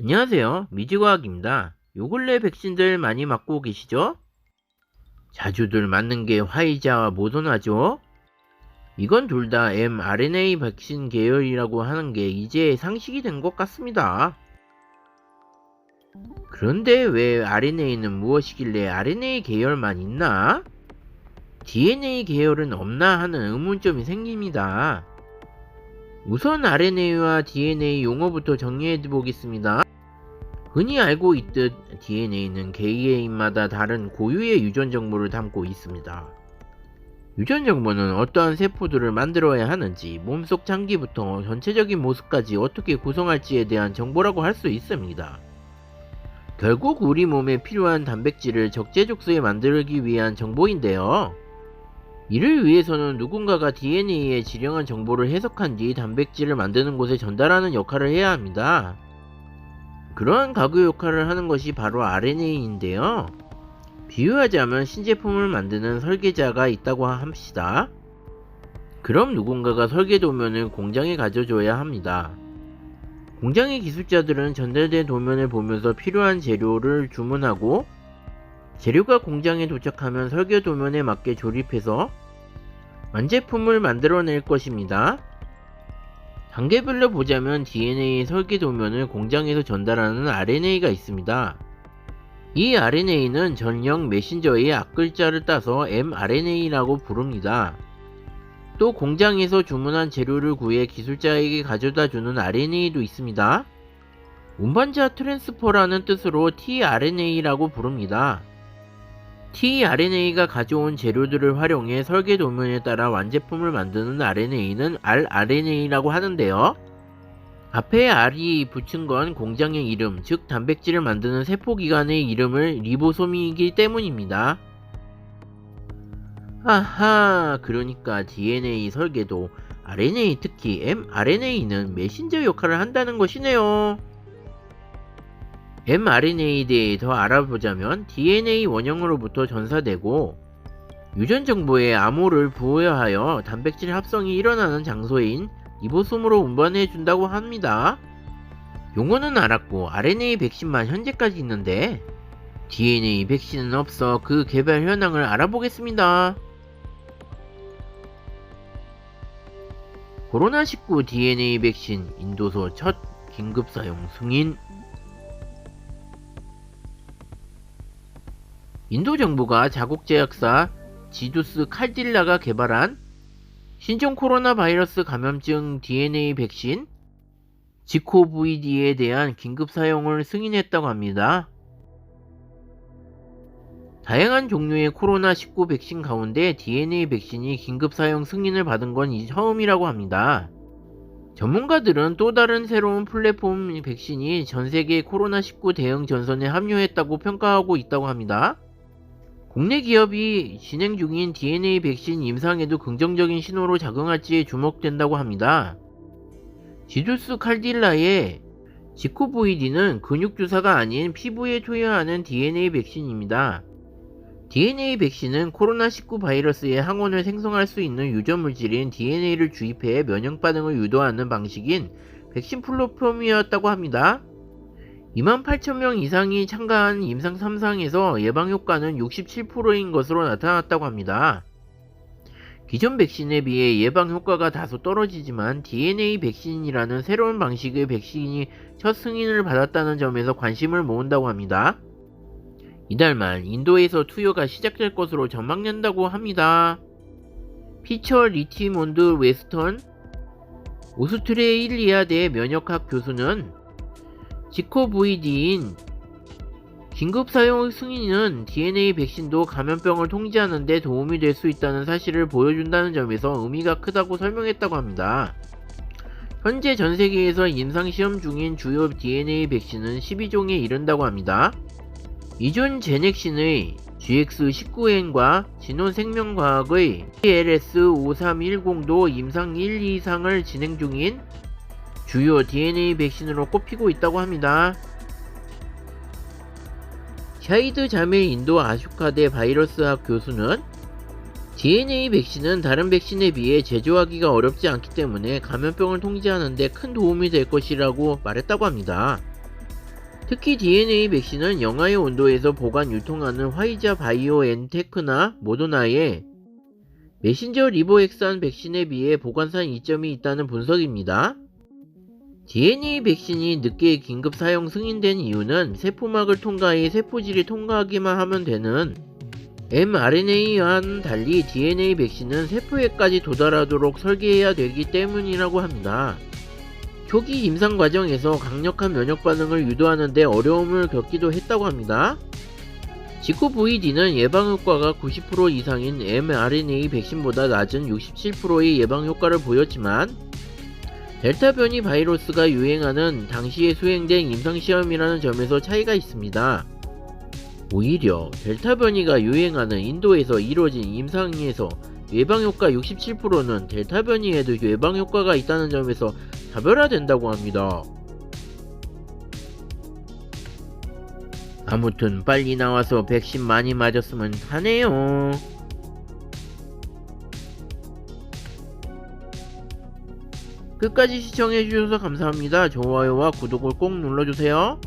안녕하세요. 미지과학입니다. 요 근래 백신들 많이 맞고 계시죠? 자주들 맞는 게 화이자와 모더나죠? 이건 둘 다 mRNA 백신 계열이라고 하는 게 이제 상식이 된 것 같습니다. 그런데 왜 RNA는 무엇이길래 RNA 계열만 있나? DNA 계열은 없나 하는 의문점이 생깁니다. 우선 RNA와 DNA 용어부터 정리해 보겠습니다. 흔히 알고 있듯 DNA는 개개인마다 다른 고유의 유전 정보를 담고 있습니다. 유전 정보는 어떠한 세포들을 만들어야 하는지, 몸속 장기부터 전체적인 모습까지 어떻게 구성할지에 대한 정보라고 할 수 있습니다. 결국 우리 몸에 필요한 단백질을 적재적소에 만들기 위한 정보인데요. 이를 위해서는 누군가가 DNA에 지령한 정보를 해석한 뒤 단백질을 만드는 곳에 전달하는 역할을 해야 합니다. 그러한 가구 역할을 하는 것이 바로 RNA인데요. 비유하자면 신제품을 만드는 설계자가 있다고 합시다. 그럼 누군가가 설계 도면을 공장에 가져줘야 합니다. 공장의 기술자들은 전달된 도면을 보면서 필요한 재료를 주문하고, 재료가 공장에 도착하면 설계 도면에 맞게 조립해서 완제품을 만들어낼 것입니다. 단계별로 보자면 DNA 설계 도면을 공장에서 전달하는 RNA가 있습니다. 이 RNA는 전형 메신저의 앞글자를 따서 mRNA라고 부릅니다. 또 공장에서 주문한 재료를 구해 기술자에게 가져다주는 RNA도 있습니다. 운반자 트랜스퍼라는 뜻으로 tRNA라고 부릅니다. tRNA가 가져온 재료들을 활용해 설계 도면에 따라 완제품을 만드는 RNA는 rRNA라고 하는데요. 앞에 R이 붙인 건 공장의 이름, 즉 단백질을 만드는 세포기관의 이름을 리보솜이기 때문입니다. 아하, 그러니까 DNA 설계도 RNA, 특히 mRNA는 메신저 역할을 한다는 것이네요. mRNA에 대해 더 알아보자면 DNA 원형으로부터 전사되고 유전 정보에 암호를 부여하여 단백질 합성이 일어나는 장소인 리보솜으로 운반해 준다고 합니다. 용어는 알았고 RNA 백신만 현재까지 있는데 DNA 백신은 없어 그 개발 현황을 알아보겠습니다. 코로나19 DNA 백신 인도서 첫 긴급 사용 승인. 인도 정부가 자국 제약사 지두스 칼딜라가 개발한 신종 코로나 바이러스 감염증 DNA 백신 지코VD에 대한 긴급 사용을 승인했다고 합니다. 다양한 종류의 코로나19 백신 가운데 DNA 백신이 긴급 사용 승인을 받은 건 이 처음이라고 합니다. 전문가들은 또 다른 새로운 플랫폼 백신이 전세계 코로나19 대응 전선에 합류했다고 평가하고 있다고 합니다. 국내 기업이 진행 중인 DNA 백신 임상에도 긍정적인 신호로 작용할지 주목된다고 합니다. 지두스 칼딜라의 지코VD는 근육주사가 아닌 피부에 투여하는 DNA 백신입니다. DNA 백신은 코로나19 바이러스의 항원을 생성할 수 있는 유전물질인 DNA를 주입해 면역 반응을 유도하는 방식인 백신 플랫폼이었다고 합니다. 28,000명 이상이 참가한 임상 3상에서 예방효과는 67%인 것으로 나타났다고 합니다. 기존 백신에 비해 예방효과가 다소 떨어지지만 DNA 백신이라는 새로운 방식의 백신이 첫 승인을 받았다는 점에서 관심을 모은다고 합니다. 이달 말 인도에서 투여가 시작될 것으로 전망된다고 합니다. 피처 리치몬드 웨스턴 오스트레일리아대 면역학 교수는 지코VD인 긴급 사용 승인은 DNA 백신도 감염병을 통제하는 데 도움이 될 수 있다는 사실을 보여준다는 점에서 의미가 크다고 설명했다고 합니다. 현재 전 세계에서 임상시험 중인 주요 DNA 백신은 12종에 이른다고 합니다. 이존 제넥신의 GX19N과 진원생명과학의 CLS5310도 임상 1, 2상을 진행 중인 주요 DNA 백신으로 꼽히고 있다고 합니다. 샤이드 자밀 인도 아슈카대 바이러스학 교수는 DNA 백신은 다른 백신에 비해 제조하기가 어렵지 않기 때문에 감염병을 통제하는 데 큰 도움이 될 것이라고 말했다고 합니다. 특히 DNA 백신은 영하의 온도에서 보관 유통하는 화이자 바이오엔테크나 모더나의 메신저 리보엑산 백신에 비해 보관상 이점이 있다는 분석입니다. DNA 백신이 늦게 긴급 사용 승인된 이유는 세포막을 통과해 세포질이 통과하기만 하면 되는 mRNA와는 달리 DNA 백신은 세포에까지 도달하도록 설계해야 되기 때문이라고 합니다. 초기 임상 과정에서 강력한 면역 반응을 유도하는 데 어려움을 겪기도 했다고 합니다. 지코 VD는 예방 효과가 90% 이상인 mRNA 백신보다 낮은 67%의 예방 효과를 보였지만 델타 변이 바이러스가 유행하는 당시에 수행된 임상시험이라는 점에서 차이가 있습니다. 오히려 델타 변이가 유행하는 인도에서 이뤄진 임상에서 예방효과 67%는 델타 변이에도 예방효과가 있다는 점에서 차별화된다고 합니다. 아무튼 빨리 나와서 백신 많이 맞았으면 하네요. 끝까지 시청해주셔서 감사합니다. 좋아요와 구독을 꼭 눌러주세요.